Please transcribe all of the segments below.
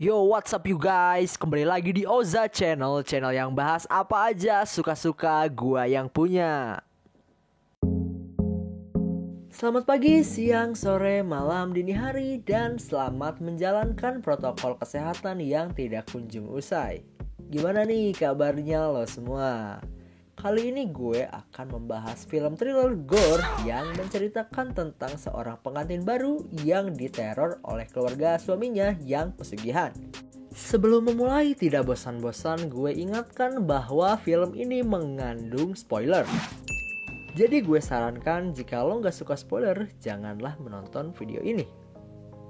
Yo, what's up you guys? Kembali lagi di Oza Channel, channel yang bahas apa aja suka-suka gua yang punya. Selamat pagi, siang, sore, malam, dini hari, dan selamat menjalankan protokol kesehatan yang tidak kunjung usai. Gimana nih kabarnya lo semua? Kali ini gue akan membahas film thriller gore yang menceritakan tentang seorang pengantin baru yang diteror oleh keluarga suaminya yang pesugihan. Sebelum memulai, tidak bosan-bosan gue ingatkan bahwa film ini mengandung spoiler. Jadi gue sarankan jika lo gak suka spoiler, janganlah menonton video ini.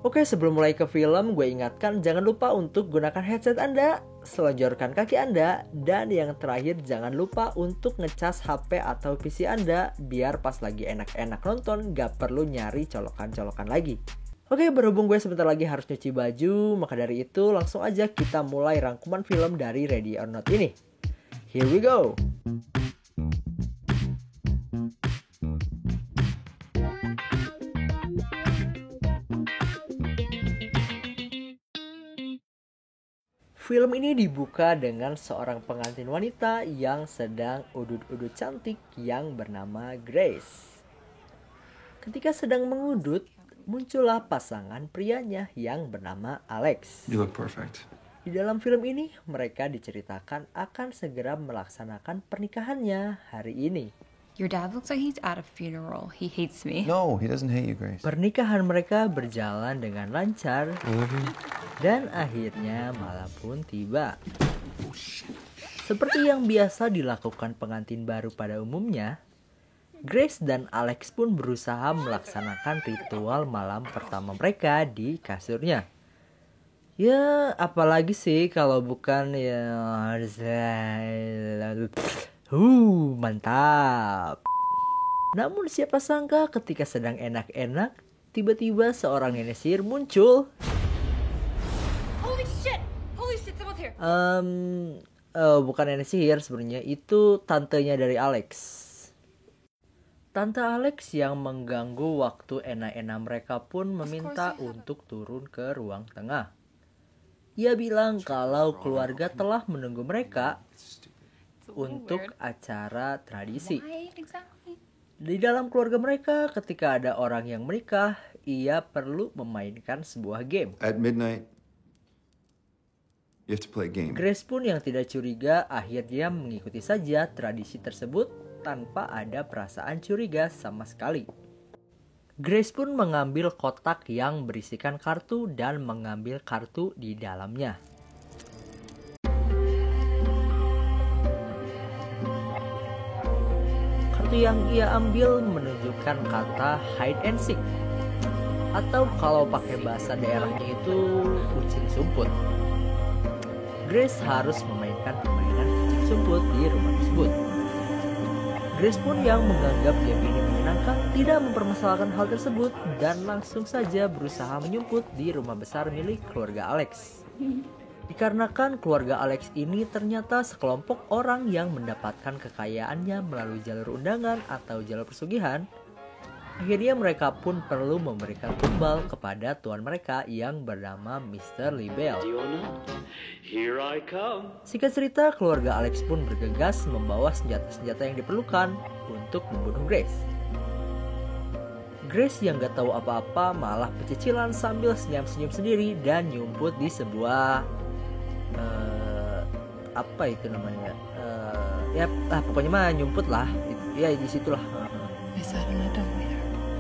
Oke, sebelum mulai ke film, gue ingatkan jangan lupa untuk gunakan headset Anda, selonjorkan kaki Anda, dan yang terakhir jangan lupa untuk ngecas HP atau PC Anda biar pas lagi enak-enak nonton gak perlu nyari colokan-colokan lagi. Oke, berhubung gue sebentar lagi harus nyuci baju, maka dari itu langsung aja kita mulai rangkuman film dari Ready or Not ini. Here we go! Film ini dibuka dengan seorang pengantin wanita yang sedang udut-udut cantik yang bernama Grace. Ketika sedang mengudut, muncullah pasangan prianya yang bernama Alex. You look perfect. Di dalam film ini, mereka diceritakan akan segera melaksanakan pernikahannya hari ini. Your dad looks like he's at a funeral. He hates me. No, he doesn't hate you, Grace. Pernikahan mereka berjalan dengan lancar dan akhirnya malam pun tiba. Seperti yang biasa dilakukan pengantin baru pada umumnya, Grace dan Alex pun berusaha melaksanakan ritual malam pertama mereka di kasurnya. Ya, apalagi sih kalau bukan ya... mantap. Namun siapa sangka ketika sedang enak-enak, tiba-tiba seorang nenek sihir muncul. Holy shit, someone's here. Bukan nenek sihir sebenarnya, itu tantenya dari Alex. Tante Alex yang mengganggu waktu enak-enak mereka pun meminta untuk turun ke ruang tengah. Ia bilang kalau keluarga telah menunggu mereka untuk acara tradisi. Why exactly? Di dalam keluarga mereka, ketika ada orang yang menikah, ia perlu memainkan sebuah game. At midnight, you have to play a game. Grace pun yang tidak curiga akhirnya mengikuti saja tradisi tersebut tanpa ada perasaan curiga sama sekali. Grace pun mengambil kotak yang berisikan kartu dan mengambil kartu di dalamnya. Kartu yang ia ambil menunjukkan kata hide and seek, atau kalau pakai bahasa daerahnya itu kucing sumput. Grace harus memainkan permainan kucing sumput di rumah tersebut. Grace pun yang menganggap game ini menyenangkan tidak mempermasalahkan hal tersebut dan langsung saja berusaha menyumput di rumah besar milik keluarga Alex. Dikarenakan keluarga Alex ini ternyata sekelompok orang yang mendapatkan kekayaannya melalui jalur undangan atau jalur pesugihan, akhirnya mereka pun perlu memberikan tumbal kepada tuan mereka yang bernama Mr. Libel. Here I come. Singkat cerita, keluarga Alex pun bergegas membawa senjata-senjata yang diperlukan untuk membunuh Grace. Grace yang gak tahu apa-apa malah pecicilan sambil senyum-senyum sendiri dan nyumput di sebuah apa itu namanya? Pokoknya mah nyumput lah. Ya di situlah.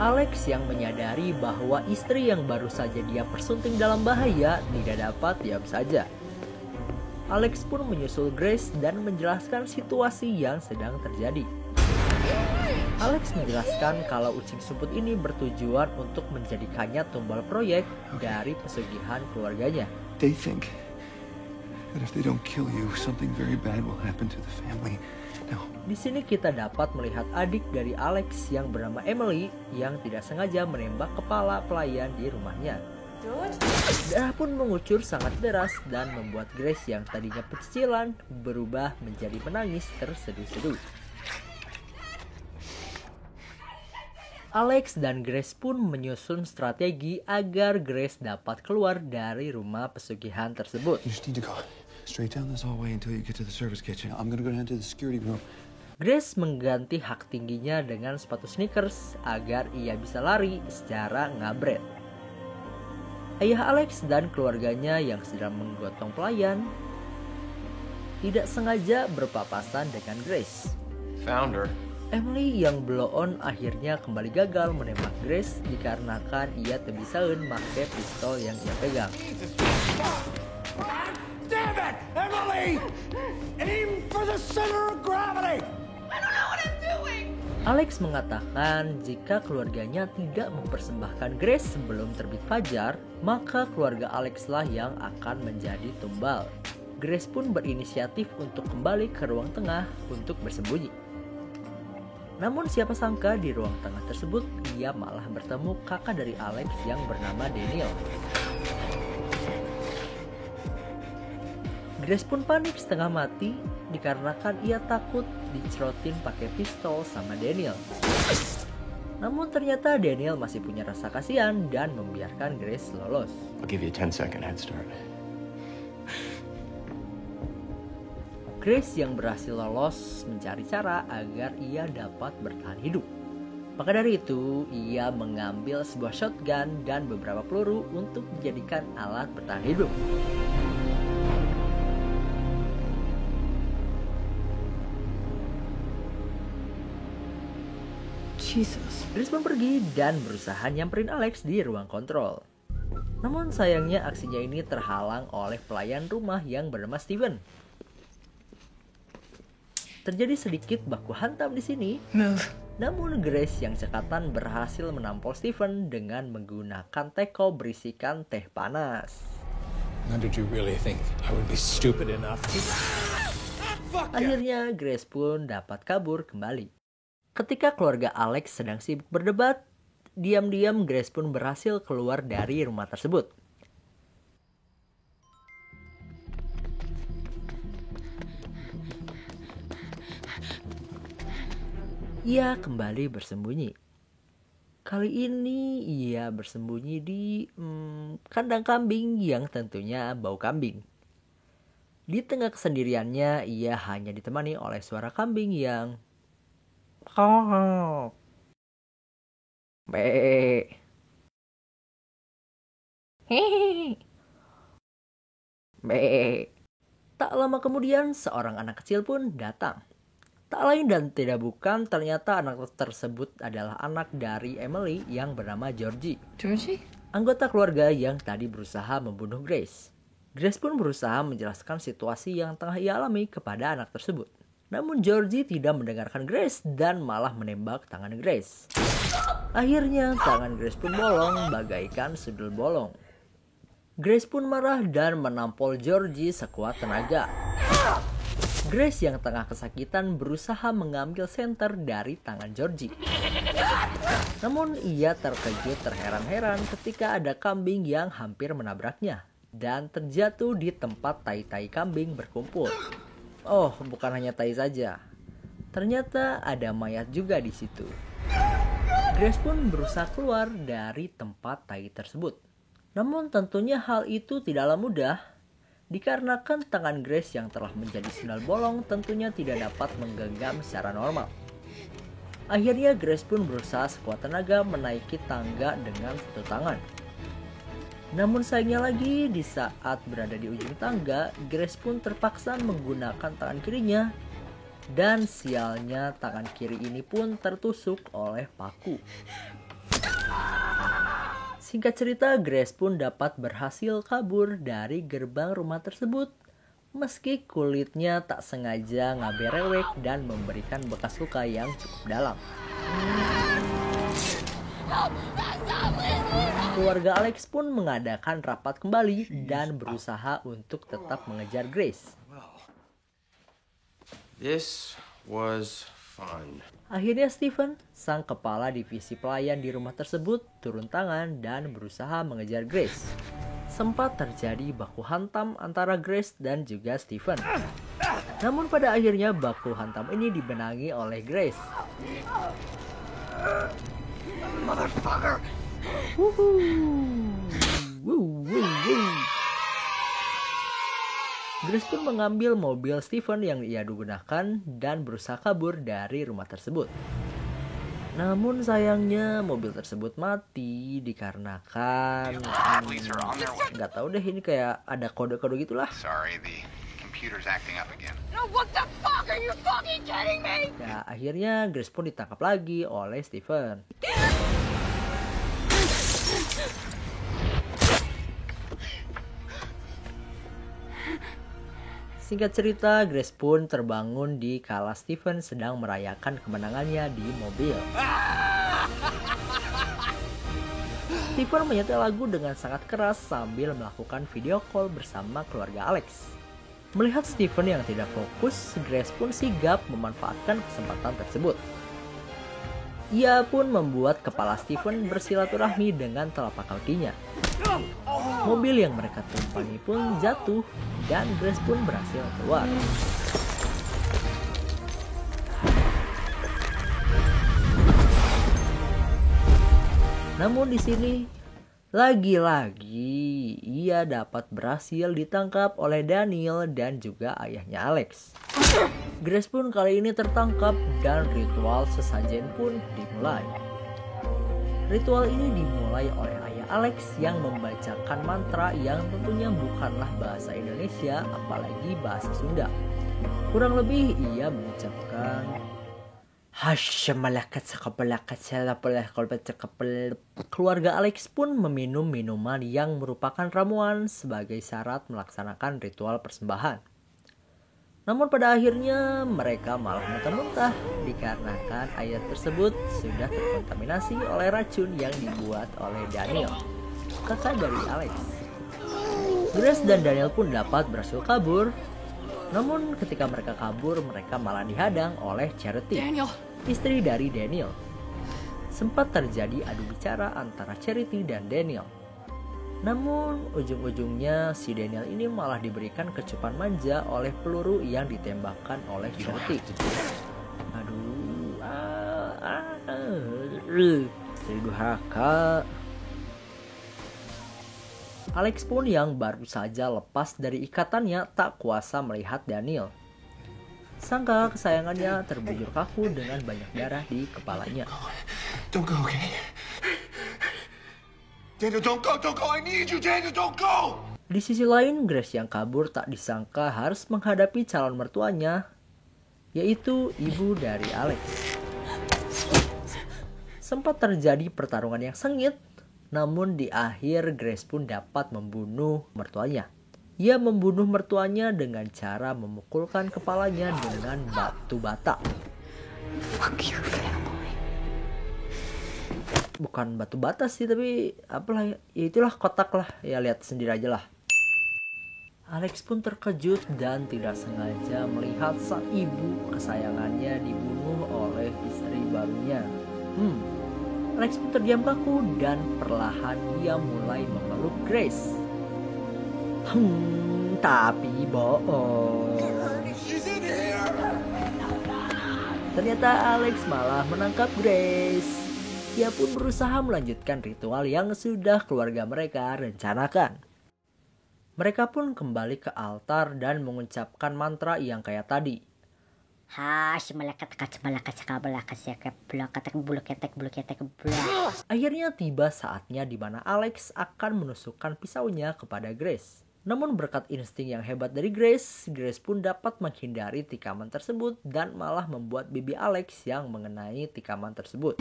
Alex yang menyadari bahwa istri yang baru saja dia persunting dalam bahaya tidak dapat diam saja. Alex pun menyusul Grace dan menjelaskan situasi yang sedang terjadi. Alex menjelaskan kalau ucing sumput ini bertujuan untuk menjadikannya tumbal proyek dari pesugihan keluarganya. They think that if they don't kill you, something very bad will happen to the family. No. Di sini kita dapat melihat adik dari Alex yang bernama Emily yang tidak sengaja menembak kepala pelayan di rumahnya. Darah pun mengucur sangat deras dan membuat Grace yang tadinya pecicilan berubah menjadi menangis terseduh-seduh. Alex dan Grace pun menyusun strategi agar Grace dapat keluar dari rumah pesugihan tersebut. You just need to go straight down this hallway until you get to the service kitchen. I'm gonna go down to the security room. Grace mengganti hak tingginya dengan sepatu sneakers agar ia bisa lari secara ngabret. Ayah Alex dan keluarganya yang sedang menggotong pelayan tidak sengaja berpapasan dengan Grace. Found her. Emily yang blow on akhirnya kembali gagal menembak Grace dikarenakan ia tebisaun make pistol yang ia pegang. Damn it! Emily! Aim for the center of gravity! I don't know what I'm doing! Alex mengatakan jika keluarganya tidak mempersembahkan Grace sebelum terbit fajar, maka keluarga Alex lah yang akan menjadi tumbal. Grace pun berinisiatif untuk kembali ke ruang tengah untuk bersembunyi. Namun siapa sangka di ruang tengah tersebut ia malah bertemu kakak dari Alex yang bernama Daniel. Grace pun panik setengah mati dikarenakan ia takut dicerotin pakai pistol sama Daniel. Namun ternyata Daniel masih punya rasa kasihan dan membiarkan Grace lolos. I'll give you a 10-second head start. Grace yang berhasil lolos mencari cara agar ia dapat bertahan hidup. Maka dari itu, ia mengambil sebuah shotgun dan beberapa peluru untuk dijadikan alat bertahan hidup. Jesus. Grace pun pergi dan berusaha nyamperin Alex di ruang kontrol. Namun sayangnya aksinya ini terhalang oleh pelayan rumah yang bernama Steven. Terjadi sedikit baku hantam di sini. Move. Namun Grace yang cekatan berhasil menampol Steven dengan menggunakan teko berisikan teh panas. Now did you really think I would be stupid enough to... Akhirnya Grace pun dapat kabur kembali. Ketika keluarga Alex sedang sibuk berdebat, diam-diam Grace pun berhasil keluar dari rumah tersebut. Ia kembali bersembunyi. Kali ini ia bersembunyi di kandang kambing yang tentunya bau kambing. Di tengah kesendiriannya, ia hanya ditemani oleh suara kambing yang be. Hehehe. Be. Tak lama kemudian, seorang anak kecil pun datang. Tak lain dan tidak bukan, ternyata anak tersebut adalah anak dari Emily yang bernama Georgie. Georgie? Anggota keluarga yang tadi berusaha membunuh Grace. Grace pun berusaha menjelaskan situasi yang tengah ia alami kepada anak tersebut. Namun Georgie tidak mendengarkan Grace dan malah menembak tangan Grace. Akhirnya tangan Grace pun bolong bagaikan sundel bolong. Grace pun marah dan menampol Georgie sekuat tenaga. Grace yang tengah kesakitan berusaha mengambil senter dari tangan Georgie. Namun ia terkejut terheran-heran ketika ada kambing yang hampir menabraknya dan terjatuh di tempat tai-tai kambing berkumpul. Oh, bukan hanya tai saja. Ternyata ada mayat juga di situ. Grace pun berusaha keluar dari tempat tai tersebut. Namun tentunya hal itu tidaklah mudah. Dikarenakan tangan Grace yang telah menjadi sundal bolong tentunya tidak dapat menggenggam secara normal. Akhirnya Grace pun berusaha sekuat tenaga menaiki tangga dengan satu tangan. Namun sayangnya lagi, di saat berada di ujung tangga, Grace pun terpaksa menggunakan tangan kirinya. Dan sialnya tangan kiri ini pun tertusuk oleh paku. Singkat cerita, Grace pun dapat berhasil kabur dari gerbang rumah tersebut. Meski kulitnya tak sengaja ngaberewek dan memberikan bekas luka yang cukup dalam. Keluarga Alex pun mengadakan rapat kembali dan berusaha untuk tetap mengejar Grace. This was fun. Akhirnya Steven, sang kepala divisi pelayan di rumah tersebut, turun tangan dan berusaha mengejar Grace. Sempat terjadi baku hantam antara Grace dan juga Steven. Namun pada akhirnya baku hantam ini dibenangi oleh Grace. motherfucker! Grace pun mengambil mobil Stephen yang ia gunakan dan berusaha kabur dari rumah tersebut. Namun sayangnya mobil tersebut mati dikarenakan nggak tahu deh, ini kayak ada kode-kode gitulah. Sorry, the computer's acting up again. No, what the fuck? Are you fucking kidding me? Ya, akhirnya Grace pun ditangkap lagi oleh Stephen. Singkat cerita, Grace pun terbangun di kala Stephen sedang merayakan kemenangannya di mobil. Stephen menyetel lagu dengan sangat keras sambil melakukan video call bersama keluarga Alex. Melihat Stephen yang tidak fokus, Grace pun sigap memanfaatkan kesempatan tersebut. Ia pun membuat kepala Stephen bersilaturahmi dengan telapak kakinya. Mobil yang mereka tumpangi pun jatuh dan Grace pun berhasil keluar. Namun di sini lagi-lagi ia dapat berhasil ditangkap oleh Daniel dan juga ayahnya Alex. Grace pun kali ini tertangkap dan ritual sesajen pun dimulai. Ritual ini dimulai oleh ayah Alex yang membacakan mantra yang tentunya bukanlah bahasa Indonesia, apalagi bahasa Sunda. Kurang lebih ia mengucapkan Keluarga Alex pun meminum minuman yang merupakan ramuan sebagai syarat melaksanakan ritual persembahan. Namun pada akhirnya mereka malah muntah-muntah dikarenakan air tersebut sudah terkontaminasi oleh racun yang dibuat oleh Daniel, kakak dari Alex. Grace dan Daniel pun dapat berhasil kabur. Namun ketika mereka kabur, mereka malah dihadang oleh Charity, istri dari Daniel. Sempat terjadi adu bicara antara Charity dan Daniel. Namun ujung-ujungnya si Daniel ini malah diberikan kecupan manja oleh peluru yang ditembakkan oleh Charity. Istri durhaka. Alex pun yang baru saja lepas dari ikatannya tak kuasa melihat Daniel. Sangka kesayangannya terbujur kaku dengan banyak darah di kepalanya. Don't go, okay? Daniel, don't go, I need you, Daniel, don't go! Di sisi lain, Grace yang kabur tak disangka harus menghadapi calon mertuanya, yaitu ibu dari Alex. Sempat terjadi pertarungan yang sengit, namun di akhir Grace pun dapat membunuh mertuanya. Ia membunuh mertuanya dengan cara memukulkan kepalanya dengan batu bata. Bukan batu bata sih, tapi apalah ya, itulah kotak lah, ya lihat sendiri aja lah. Alex pun terkejut dan tidak sengaja melihat sang ibu kesayangannya dibunuh oleh istri barunya. Alex pun terdiam kaku dan perlahan dia mulai memeluk Grace. Tapi bohong. Ternyata Alex malah menangkap Grace. Ia pun berusaha melanjutkan ritual yang sudah keluarga mereka rencanakan. Mereka pun kembali ke altar dan mengucapkan mantra yang kayak tadi. Akhirnya tiba saatnya di mana Alex akan menusukkan pisaunya kepada Grace. Namun berkat insting yang hebat dari Grace pun dapat menghindari tikaman tersebut dan malah membuat bibi Alex yang mengenai tikaman tersebut.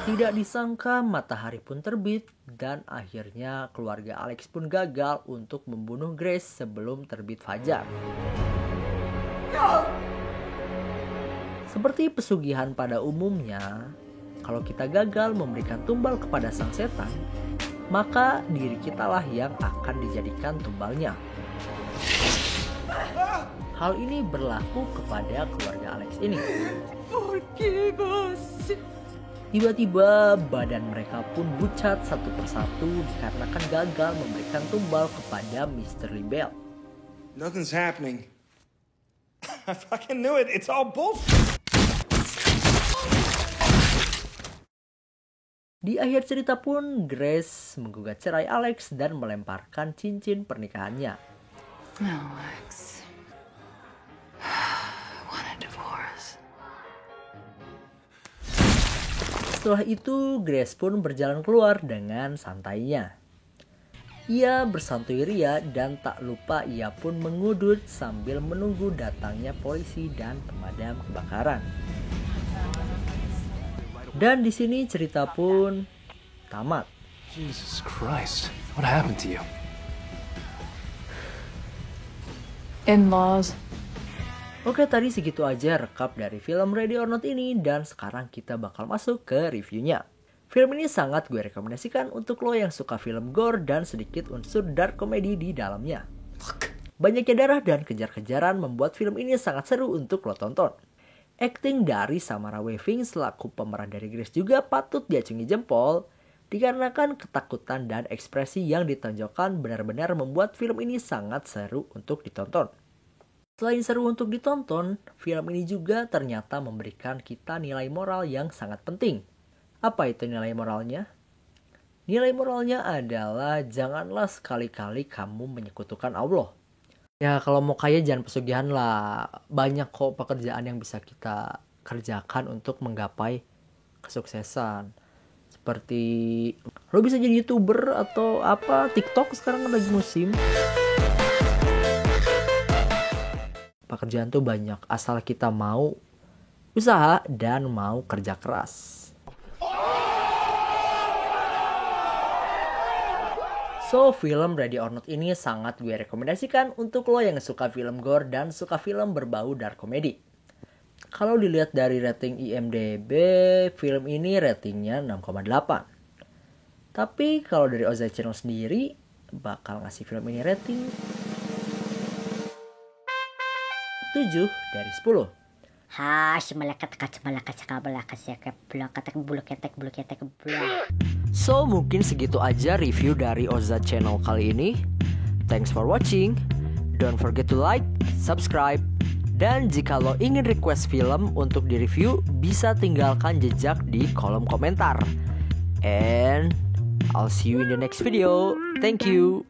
Tidak disangka matahari pun terbit dan akhirnya keluarga Alex pun gagal untuk membunuh Grace sebelum terbit fajar. Seperti pesugihan pada umumnya, kalau kita gagal memberikan tumbal kepada sang setan, maka diri kitalah yang akan dijadikan tumbalnya. Hal ini berlaku kepada keluarga Alex ini. Tiba-tiba badan mereka pun bucat satu persatu dikarenakan gagal memberikan tumbal kepada Mr. Libel. Nothing's happening. I fucking knew it. It's all bullshit. Di akhir cerita pun, Grace menggugat cerai Alex dan melemparkan cincin pernikahannya. No, Alex. I want a divorce. Setelah itu, Grace pun berjalan keluar dengan santainya. Ia bersantui ria dan tak lupa ia pun mengudut sambil menunggu datangnya polisi dan pemadam kebakaran. Dan di sini cerita pun tamat. Jesus Christ, what happened to you? In-laws. Oke, tadi segitu aja rekap dari film Ready or Not ini dan sekarang kita bakal masuk ke reviewnya. Film ini sangat gue rekomendasikan untuk lo yang suka film gore dan sedikit unsur dark comedy di dalamnya. Banyaknya darah dan kejar-kejaran membuat film ini sangat seru untuk lo tonton. Akting dari Samara Weaving selaku pemeran dari Grace juga patut diacungi jempol, dikarenakan ketakutan dan ekspresi yang ditonjolkan benar-benar membuat film ini sangat seru untuk ditonton. Selain seru untuk ditonton, film ini juga ternyata memberikan kita nilai moral yang sangat penting. Apa itu nilai moralnya? Nilai moralnya adalah janganlah sekali-kali kamu menyekutukan Allah. Ya kalau mau kaya jangan pesugihan lah. Banyak kok pekerjaan yang bisa kita kerjakan untuk menggapai kesuksesan. Seperti lo bisa jadi YouTuber atau apa, TikTok sekarang kan lagi musim. Pekerjaan tuh banyak asal kita mau usaha dan mau kerja keras. So, film Ready or Not ini sangat gue rekomendasikan untuk lo yang suka film gore dan suka film berbau dark comedy. Kalau dilihat dari rating IMDb, film ini ratingnya 6,8. Tapi kalau dari Ozai Channel sendiri, bakal ngasih film ini rating 7 dari 10. So, mungkin segitu aja review dari Oza Channel kali ini. Thanks for watching. Don't forget to like, subscribe, dan jika lo ingin request film untuk direview, bisa tinggalkan jejak di kolom komentar. And I'll see you in the next video. Thank you.